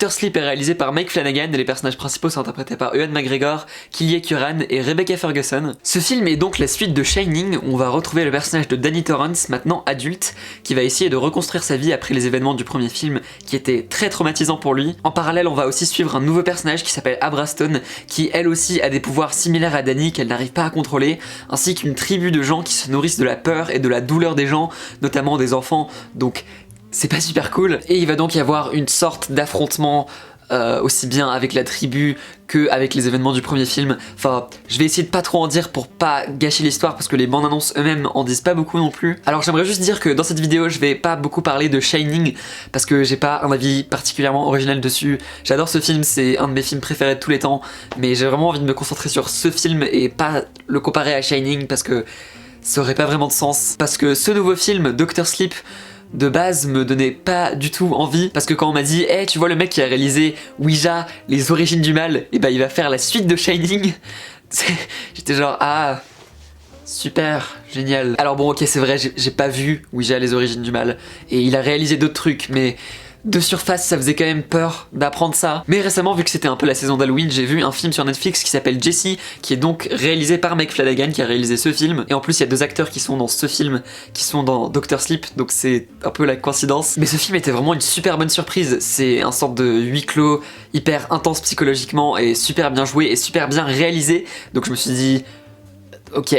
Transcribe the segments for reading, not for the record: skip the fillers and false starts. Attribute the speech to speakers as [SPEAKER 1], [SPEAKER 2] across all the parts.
[SPEAKER 1] Dr. Sleep est réalisé par Mike Flanagan et les personnages principaux sont interprétés par Ewan McGregor, Killian Curran et Rebecca Ferguson. Ce film est donc la suite de Shining où on va retrouver le personnage de Danny Torrance, maintenant adulte, qui va essayer de reconstruire sa vie après les événements du premier film qui étaient très traumatisants pour lui. En parallèle, on va aussi suivre un nouveau personnage qui s'appelle Abra Stone, qui elle aussi a des pouvoirs similaires à Danny qu'elle n'arrive pas à contrôler, ainsi qu'une tribu de gens qui se nourrissent de la peur et de la douleur des gens, notamment des enfants, donc c'est pas super cool. Et il va donc y avoir une sorte d'affrontement aussi bien avec la tribu que avec les événements du premier film. Enfin, je vais essayer de pas trop en dire pour pas gâcher l'histoire parce que les bandes annonces eux-mêmes en disent pas beaucoup non plus. Alors j'aimerais juste dire que dans cette vidéo je vais pas beaucoup parler de Shining parce que j'ai pas un avis particulièrement original dessus. J'adore ce film, c'est un de mes films préférés de tous les temps, mais j'ai vraiment envie de me concentrer sur ce film et pas le comparer à Shining parce que ça aurait pas vraiment de sens. Parce que ce nouveau film, Dr. Sleep, de base me donnait pas du tout envie parce que quand on m'a dit hey, tu vois le mec qui a réalisé Ouija, les origines du mal, et bah il va faire la suite de Shining, j'étais genre ah super, génial. Alors bon ok c'est vrai, j'ai pas vu Ouija, les origines du mal, et il a réalisé d'autres trucs, mais de surface ça faisait quand même peur d'apprendre ça. Mais récemment, vu que c'était un peu la saison d'Halloween, j'ai vu un film sur Netflix qui s'appelle Jessie, qui est donc réalisé par Mike Flanagan qui a réalisé ce film, et en plus il y a deux acteurs qui sont dans ce film qui sont dans Dr. Sleep, donc c'est un peu la coïncidence. Mais ce film était vraiment une super bonne surprise, c'est un sorte de huis clos hyper intense psychologiquement et super bien joué et super bien réalisé, donc je me suis dit ok,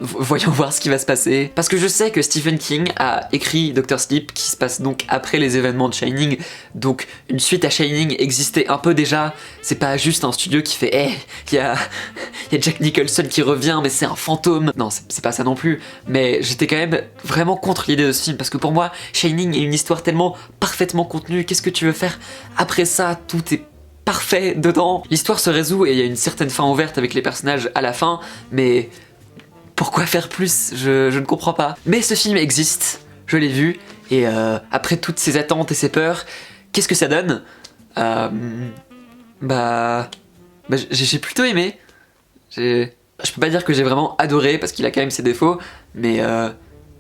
[SPEAKER 1] voyons voir ce qui va se passer. Parce que je sais que Stephen King a écrit Dr. Sleep, qui se passe donc après les événements de Shining, donc une suite à Shining existait un peu déjà. C'est pas juste un studio qui fait hey, y a Jack Nicholson qui revient mais c'est un fantôme. Non, c'est pas ça non plus, mais j'étais quand même vraiment contre l'idée de ce film, parce que pour moi, Shining est une histoire tellement parfaitement contenue, qu'est-ce que tu veux faire après ça? Tout est parfait dedans. L'histoire se résout et il y a une certaine fin ouverte avec les personnages à la fin, mais pourquoi faire plus? Je ne comprends pas. Mais ce film existe, je l'ai vu, et après toutes ces attentes et ces peurs, qu'est-ce que ça donne? J'ai plutôt aimé. Je peux pas dire que j'ai vraiment adoré, parce qu'il a quand même ses défauts, mais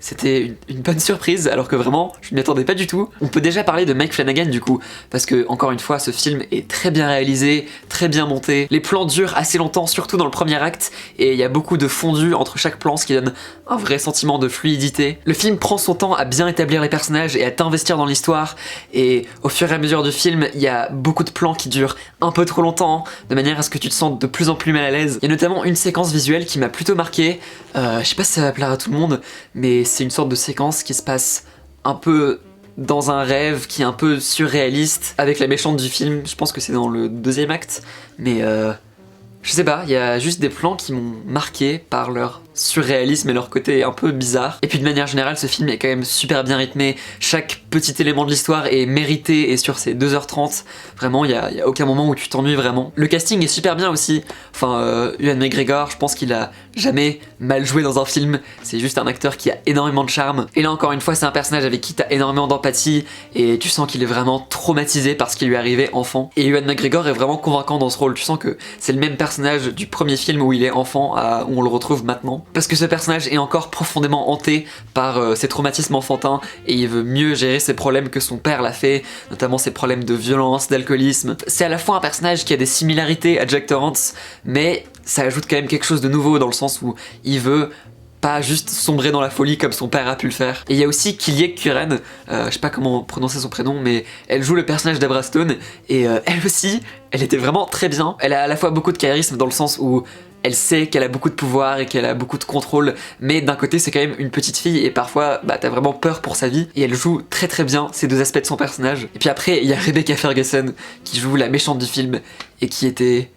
[SPEAKER 1] c'était une bonne surprise, alors que vraiment, je ne m'y attendais pas du tout. On peut déjà parler de Mike Flanagan du coup, parce que, encore une fois, ce film est très bien réalisé, très bien monté. Les plans durent assez longtemps, surtout dans le premier acte, et il y a beaucoup de fondu entre chaque plan, ce qui donne un vrai sentiment de fluidité. Le film prend son temps à bien établir les personnages et à t'investir dans l'histoire, et au fur et à mesure du film, il y a beaucoup de plans qui durent un peu trop longtemps, de manière à ce que tu te sentes de plus en plus mal à l'aise. Il y a notamment une séquence visuelle qui m'a plutôt marqué, je sais pas si ça va plaire à tout le monde, mais c'est une sorte de séquence qui se passe un peu dans un rêve qui est un peu surréaliste avec la méchante du film. Je pense que c'est dans le deuxième acte, mais je sais pas, il y a juste des plans qui m'ont marqué par leur surréalisme et leur côté un peu bizarre. Et puis de manière générale, ce film est quand même super bien rythmé. Chaque petit élément de l'histoire est mérité et sur ces 2h30, vraiment, il y a aucun moment où tu t'ennuies vraiment. Le casting est super bien aussi. Enfin, Ewan McGregor, je pense qu'il a jamais mal joué dans un film. C'est juste un acteur qui a énormément de charme. Et là, encore une fois, c'est un personnage avec qui t'as énormément d'empathie et tu sens qu'il est vraiment traumatisé par ce qui lui est arrivé enfant. Et Ewan McGregor est vraiment convaincant dans ce rôle. Tu sens que c'est le même personnage du premier film où il est enfant où on le retrouve maintenant. Parce que ce personnage est encore profondément hanté par ses traumatismes enfantins et il veut mieux gérer ses problèmes que son père l'a fait, notamment ses problèmes de violence, d'alcoolisme. C'est à la fois un personnage qui a des similarités à Jack Torrance, mais ça ajoute quand même quelque chose de nouveau dans le sens où il veut pas juste sombrer dans la folie comme son père a pu le faire. Et il y a aussi Killian Curran, je sais pas comment prononcer son prénom, mais elle joue le personnage d'Abra Stone, et elle aussi, elle était vraiment très bien. Elle a à la fois beaucoup de charisme dans le sens où elle sait qu'elle a beaucoup de pouvoir et qu'elle a beaucoup de contrôle, mais d'un côté c'est quand même une petite fille et parfois t'as vraiment peur pour sa vie, et elle joue très très bien ces deux aspects de son personnage. Et puis après il y a Rebecca Ferguson qui joue la méchante du film et qui était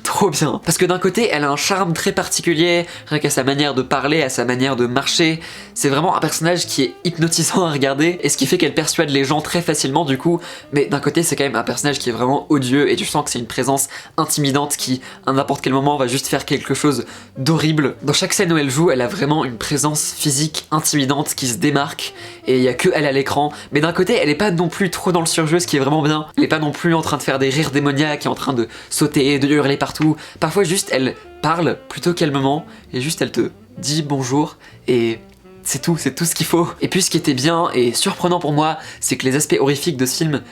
[SPEAKER 1] trop bien. Parce que d'un côté, elle a un charme très particulier, rien qu'à sa manière de parler, à sa manière de marcher. C'est vraiment un personnage qui est hypnotisant à regarder, et ce qui fait qu'elle persuade les gens très facilement du coup. Mais d'un côté, c'est quand même un personnage qui est vraiment odieux, et tu sens que c'est une présence intimidante qui, à n'importe quel moment, va juste faire quelque chose d'horrible. Dans chaque scène où elle joue, elle a vraiment une présence physique intimidante qui se démarque, et il y a que elle à l'écran. Mais d'un côté, elle est pas non plus trop dans le surjeu, ce qui est vraiment bien. Elle est pas non plus en train de faire des rires démoniaques, et en train de sauter, de hurler partout. Parfois juste elle parle plutôt calmement et juste elle te dit bonjour et c'est tout ce qu'il faut. Et puis ce qui était bien et surprenant pour moi, c'est que les aspects horrifiques de ce film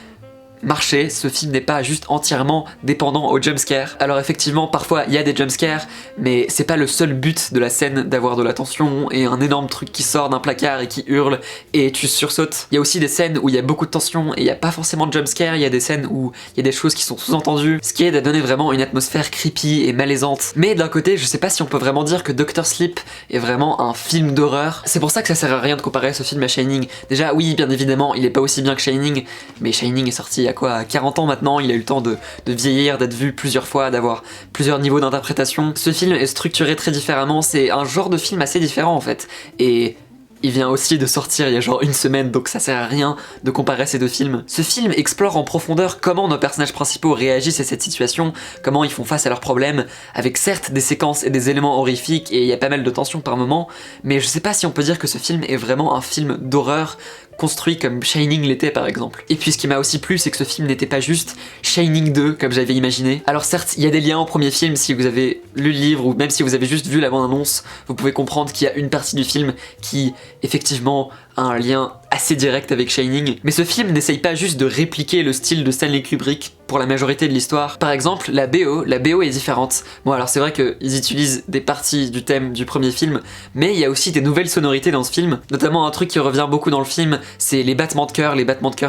[SPEAKER 1] marcher, ce film n'est pas juste entièrement dépendant au jumpscare. Alors effectivement, parfois il y a des jumpscares, mais c'est pas le seul but de la scène d'avoir de la tension et un énorme truc qui sort d'un placard et qui hurle et tu sursautes. Il y a aussi des scènes où il y a beaucoup de tension et il n'y a pas forcément de jumpscare, il y a des scènes où il y a des choses qui sont sous-entendues, ce qui aide à donner vraiment une atmosphère creepy et malaisante. Mais d'un côté, je sais pas si on peut vraiment dire que Dr. Sleep est vraiment un film d'horreur. C'est pour ça que ça sert à rien de comparer ce film à Shining. Déjà, oui, bien évidemment, il est pas aussi bien que Shining, mais Shining est sorti il y a quoi, 40 ans maintenant, il a eu le temps de vieillir, d'être vu plusieurs fois, d'avoir plusieurs niveaux d'interprétation. Ce film est structuré très différemment, c'est un genre de film assez différent en fait. Et il vient aussi de sortir il y a genre une semaine, donc ça sert à rien de comparer ces deux films. Ce film explore en profondeur comment nos personnages principaux réagissent à cette situation, comment ils font face à leurs problèmes, avec certes des séquences et des éléments horrifiques et il y a pas mal de tension par moment, mais je sais pas si on peut dire que ce film est vraiment un film d'horreur construit comme Shining l'était par exemple. Et puis ce qui m'a aussi plu, c'est que ce film n'était pas juste Shining 2 comme j'avais imaginé. Alors certes, il y a des liens au premier film, si vous avez lu le livre ou même si vous avez juste vu la bande-annonce, vous pouvez comprendre qu'il y a une partie du film qui effectivement a un lien assez direct avec Shining. Mais ce film n'essaye pas juste de répliquer le style de Stanley Kubrick pour la majorité de l'histoire. Par exemple, la BO est différente. Bon alors c'est vrai qu'ils utilisent des parties du thème du premier film, mais il y a aussi des nouvelles sonorités dans ce film, notamment un truc qui revient beaucoup dans le film, c'est les battements de cœur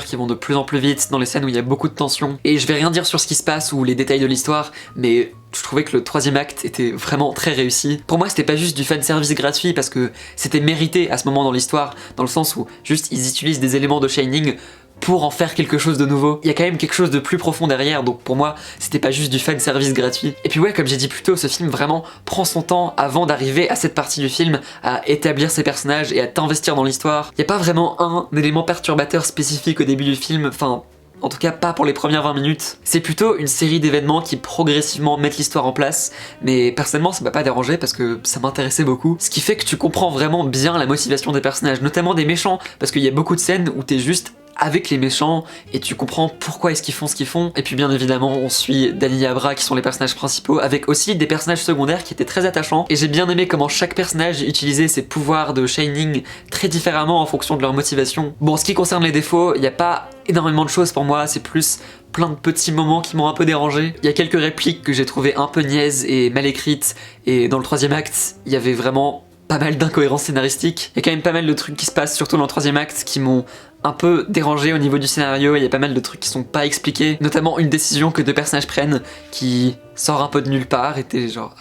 [SPEAKER 1] qui vont de plus en plus vite dans les scènes où il y a beaucoup de tension. Et je vais rien dire sur ce qui se passe ou les détails de l'histoire, mais je trouvais que le troisième acte était vraiment très réussi. Pour moi, c'était pas juste du fanservice gratuit parce que c'était mérité à ce moment dans l'histoire, dans le sens où juste ils utilisent des éléments de Shining pour en faire quelque chose de nouveau. Il y a quand même quelque chose de plus profond derrière, donc pour moi, c'était pas juste du fanservice gratuit. Et puis ouais, comme j'ai dit plus tôt, ce film vraiment prend son temps avant d'arriver à cette partie du film, à établir ses personnages et à t'investir dans l'histoire. Il y a pas vraiment un élément perturbateur spécifique au début du film, enfin... En tout cas pas pour les premières 20 minutes. C'est plutôt une série d'événements qui progressivement mettent l'histoire en place, mais personnellement ça m'a pas dérangé parce que ça m'intéressait beaucoup. Ce qui fait que tu comprends vraiment bien la motivation des personnages, notamment des méchants, parce qu'il y a beaucoup de scènes où t'es juste avec les méchants et tu comprends pourquoi est-ce qu'ils font ce qu'ils font. Et puis bien évidemment on suit Danny et Abra qui sont les personnages principaux, avec aussi des personnages secondaires qui étaient très attachants, et j'ai bien aimé comment chaque personnage utilisait ses pouvoirs de Shining très différemment en fonction de leur motivation. Bon, en ce qui concerne les défauts, il n'y a pas énormément de choses pour moi, c'est plus plein de petits moments qui m'ont un peu dérangé. Il y a quelques répliques que j'ai trouvées un peu niaises et mal écrites, et dans le troisième acte il y avait vraiment pas mal d'incohérences scénaristiques. Il y a quand même pas mal de trucs qui se passent, surtout dans le troisième acte, qui m'ont un peu dérangé au niveau du scénario. Il y a pas mal de trucs qui sont pas expliqués, notamment une décision que deux personnages prennent qui sort un peu de nulle part et t'es genre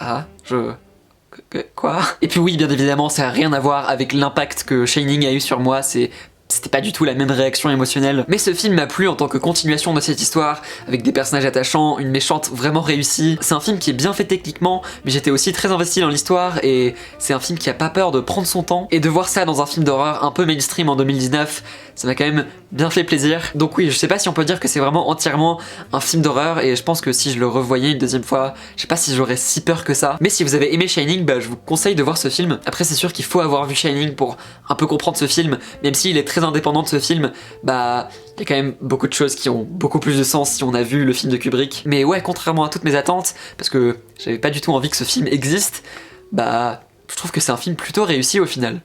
[SPEAKER 1] quoi. Et puis oui, bien évidemment, ça a rien à voir avec l'impact que Shining a eu sur moi, c'était pas du tout la même réaction émotionnelle. Mais ce film m'a plu en tant que continuation de cette histoire, avec des personnages attachants, une méchante vraiment réussie. C'est un film qui est bien fait techniquement, mais j'étais aussi très investi dans l'histoire, et c'est un film qui a pas peur de prendre son temps. Et de voir ça dans un film d'horreur un peu mainstream en 2019, ça m'a quand même bien fait plaisir. Donc oui, je sais pas si on peut dire que c'est vraiment entièrement un film d'horreur, et je pense que si je le revoyais une deuxième fois, je sais pas si j'aurais si peur que ça. Mais si vous avez aimé Shining, bah je vous conseille de voir ce film. Après c'est sûr qu'il faut avoir vu Shining pour un peu comprendre ce film, même s'il est très indépendant de ce film, bah il y a quand même beaucoup de choses qui ont beaucoup plus de sens si on a vu le film de Kubrick. Mais ouais, contrairement à toutes mes attentes, parce que j'avais pas du tout envie que ce film existe, bah je trouve que c'est un film plutôt réussi au final.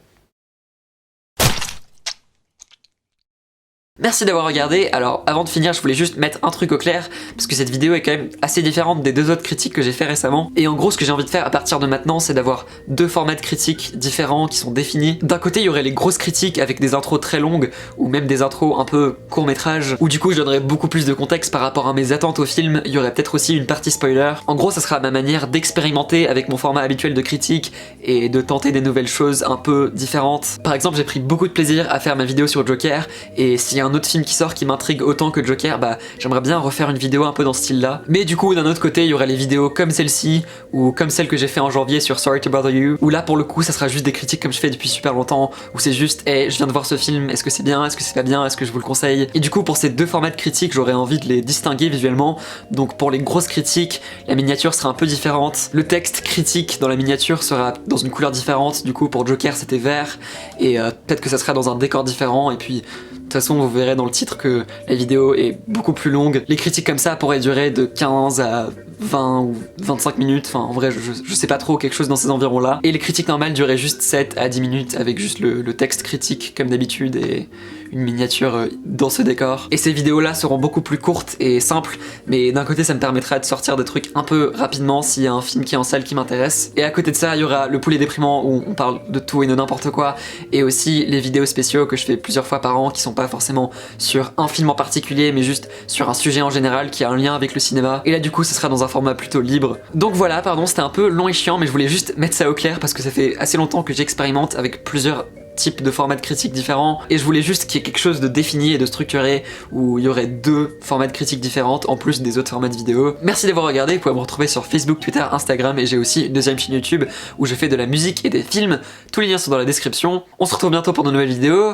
[SPEAKER 1] Merci d'avoir regardé. Alors avant de finir, je voulais juste mettre un truc au clair, parce que cette vidéo est quand même assez différente des deux autres critiques que j'ai fait récemment. Et en gros, ce que j'ai envie de faire à partir de maintenant, c'est d'avoir deux formats de critiques différents qui sont définis. D'un côté, il y aurait les grosses critiques avec des intros très longues, ou même des intros un peu court-métrage, où du coup je donnerais beaucoup plus de contexte par rapport à mes attentes au film. Il y aurait peut-être aussi une partie spoiler. En gros, ça sera ma manière d'expérimenter avec mon format habituel de critique et de tenter des nouvelles choses un peu différentes. Par exemple, j'ai pris beaucoup de plaisir à faire ma vidéo sur Joker, et s'il y a un autre film qui sort qui m'intrigue autant que Joker, bah j'aimerais bien refaire une vidéo un peu dans ce style là. Mais du coup d'un autre côté il y aurait les vidéos comme celle-ci, ou comme celle que j'ai fait en janvier sur Sorry to Bother You, où là pour le coup ça sera juste des critiques comme je fais depuis super longtemps, où c'est juste hey, je viens de voir ce film, est-ce que c'est bien, est-ce que c'est pas bien, est-ce que je vous le conseille. Et du coup pour ces deux formats de critiques j'aurais envie de les distinguer visuellement. Donc pour les grosses critiques, la miniature sera un peu différente, le texte critique dans la miniature sera dans une couleur différente. Du coup pour Joker c'était vert, et peut-être que ça sera dans un décor différent. Et puis de toute façon vous verrez dans le titre que la vidéo est beaucoup plus longue. Les critiques comme ça pourraient durer de 15 à 20 ou 25 minutes, enfin en vrai je sais pas trop, quelque chose dans ces environs là. Et les critiques normales duraient juste 7 à 10 minutes avec juste le texte critique comme d'habitude et une miniature dans ce décor. Et ces vidéos là seront beaucoup plus courtes et simples, mais d'un côté ça me permettra de sortir des trucs un peu rapidement s'il y a un film qui est en salle qui m'intéresse. Et à côté de ça il y aura le poulet déprimant où on parle de tout et de n'importe quoi, et aussi les vidéos spéciaux que je fais plusieurs fois par an qui sont pas forcément sur un film en particulier mais juste sur un sujet en général qui a un lien avec le cinéma. Et là du coup ce sera dans un format plutôt libre. Donc voilà, pardon, c'était un peu long et chiant mais je voulais juste mettre ça au clair parce que ça fait assez longtemps que j'expérimente avec plusieurs types de formats de critiques différents et je voulais juste qu'il y ait quelque chose de défini et de structuré où il y aurait 2 formats de critiques différentes en plus des autres formats de vidéos. Merci d'avoir regardé, vous pouvez me retrouver sur Facebook, Twitter, Instagram et j'ai aussi une deuxième chaîne YouTube où je fais de la musique et des films. Tous les liens sont dans la description. On se retrouve bientôt pour de nouvelles vidéos.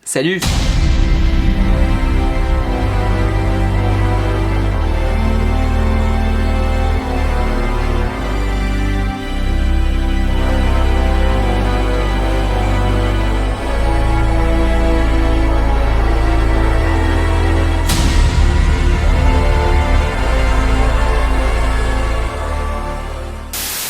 [SPEAKER 1] Salut!